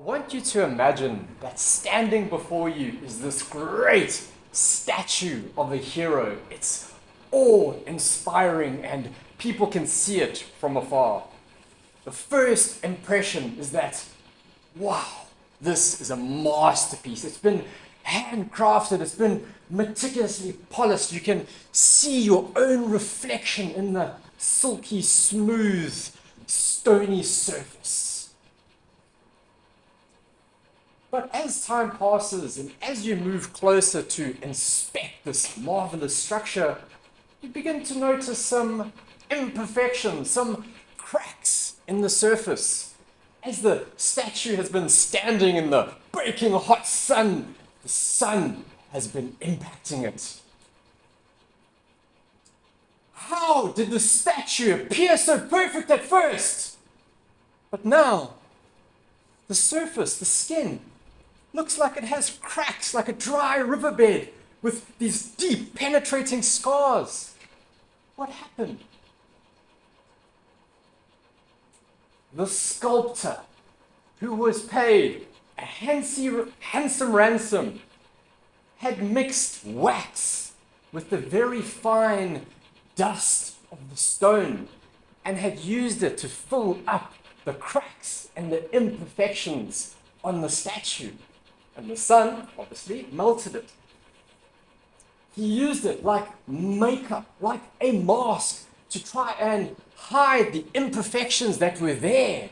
want you to imagine that standing before you is this great statue of a hero. It's awe-inspiring and people can see it from afar. The first impression is that, wow, this is a masterpiece. It's been handcrafted, it's been meticulously polished. You can see your own reflection in the silky, smooth, stony surface. But as time passes and as you move closer to inspect this marvelous structure, you begin to notice some imperfections, some cracks in the surface. As the statue has been standing in the baking hot sun, the sun has been impacting it. How did the statue appear so perfect at first? But now, the surface, the skin, looks like it has cracks, like a dry riverbed with these deep penetrating scars. What happened? The sculptor, who was paid a handsome ransom, had mixed wax with the very fine dust of the stone and had used it to fill up the cracks and the imperfections on the statue. And the sun, obviously, melted it. He used it like makeup, like a mask, to try and hide the imperfections that were there.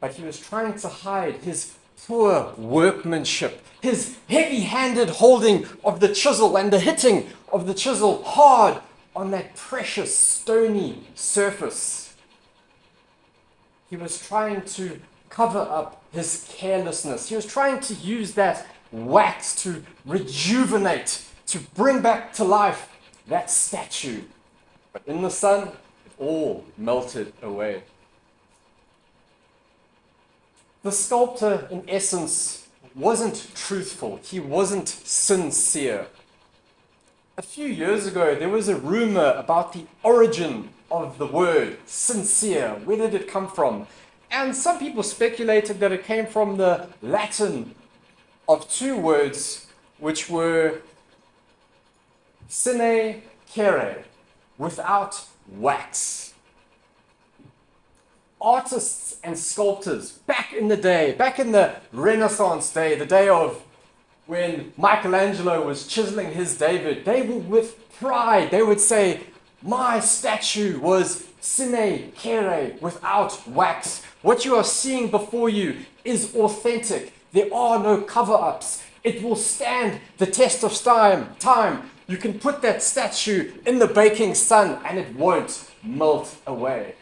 But he was trying to hide his poor workmanship, his heavy-handed holding of the chisel and the hitting of the chisel hard on that precious stony surface. He was trying to cover up his carelessness. He was trying to use that wax to rejuvenate, to bring back to life that statue. But in the sun, it all melted away. The sculptor, in essence, wasn't truthful. He wasn't sincere. A few years ago, there was a rumor about the origin of the word sincere. Where did it come from? And some people speculated that it came from the Latin of two words, which were sine cera, without wax. Artists and sculptors back in the day, back in the Renaissance day, the day of when Michelangelo was chiseling his David, they would, with pride, they would say, my statue was sine cera, without wax. What you are seeing before you is authentic. There are no cover-ups. It will stand the test of time. You can put that statue in the baking sun and it won't melt away.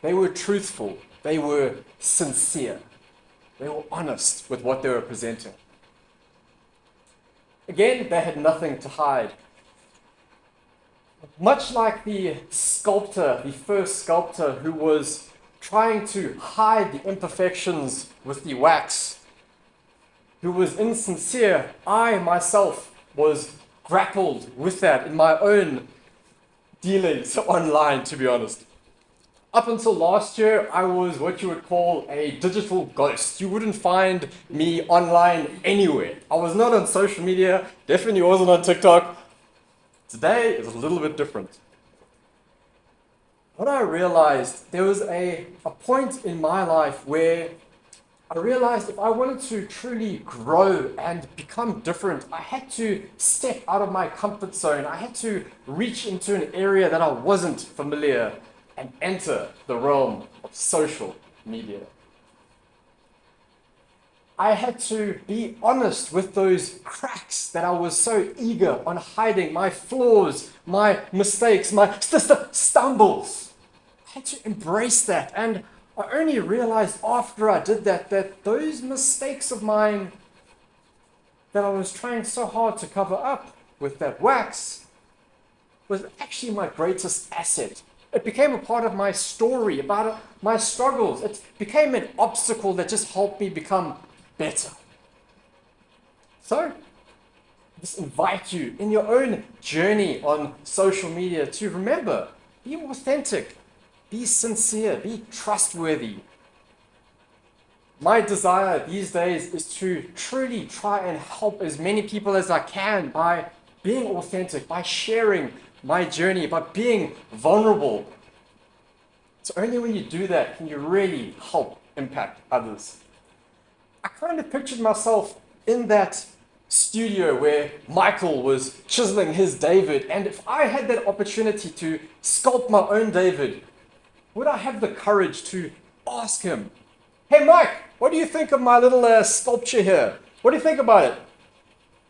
They were truthful. They were sincere. They were honest with what they were presenting. Again, they had nothing to hide. Much like the sculptor, the first sculptor who was trying to hide the imperfections with the wax, who was insincere, I myself was grappled with that in my own dealings online, to be honest. Up until last year, I was what you would call a digital ghost. You wouldn't find me online anywhere. I was not on social media, definitely wasn't on TikTok. Today is a little bit different. What I realized, there was a point in my life where I realized if I wanted to truly grow and become different, I had to step out of my comfort zone. I had to reach into an area that I wasn't familiar and enter the realm of social media. I had to be honest with those cracks that I was so eager on hiding, my flaws, my mistakes, my stumbles. I had to embrace that, and I only realized after I did that those mistakes of mine that I was trying so hard to cover up with that wax was actually my greatest asset. It became a part of my story, about my struggles. It became an obstacle that just helped me become better. So, I just invite you in your own journey on social media to remember, be authentic, Be sincere, be trustworthy. My desire these days is to truly try and help as many people as I can by being authentic, by sharing my journey, by being vulnerable. It's only when you do that can you really help impact others. I kind of pictured myself in that studio where Michael was chiseling his David, and if I had that opportunity to sculpt my own David, would I have the courage to ask him, "Hey Mike, what do you think of my little sculpture here? What do you think about it?"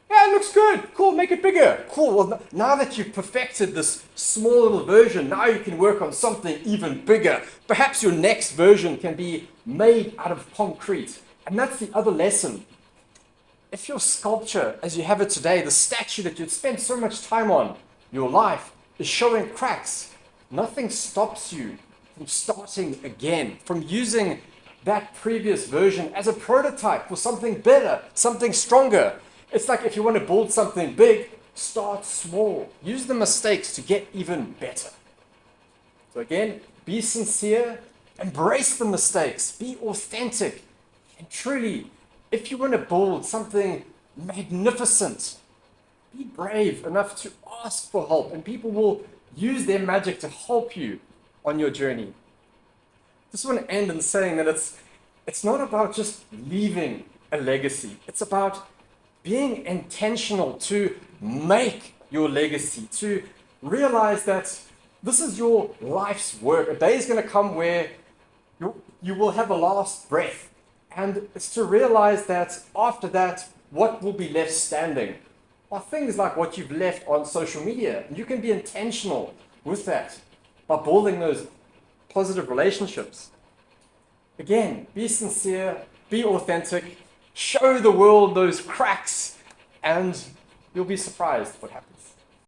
"Yeah, it looks good. Cool, make it bigger." "Cool, well, now that you've perfected this small little version, now you can work on something even bigger. Perhaps your next version can be made out of concrete." And that's the other lesson. If your sculpture, as you have it today, the statue that you'd spent so much time on, your life, is showing cracks, nothing stops you from starting again, from using that previous version as a prototype for something better, something stronger. It's like if you want to build something big, start small. Use the mistakes to get even better. So again, be sincere, embrace the mistakes, be authentic, and truly, if you want to build something magnificent, be brave enough to ask for help, and people will use their magic to help you on your journey. Just want to end in saying that it's not about just leaving a legacy. It's about being intentional to make your legacy, to realize that this is your life's work. A day is going to come where you will have a last breath. And it's to realize that after that, what will be left standing are things like what you've left on social media. And you can be intentional with that by building those positive relationships. Again, be sincere, be authentic, show the world those cracks, and you'll be surprised what happens.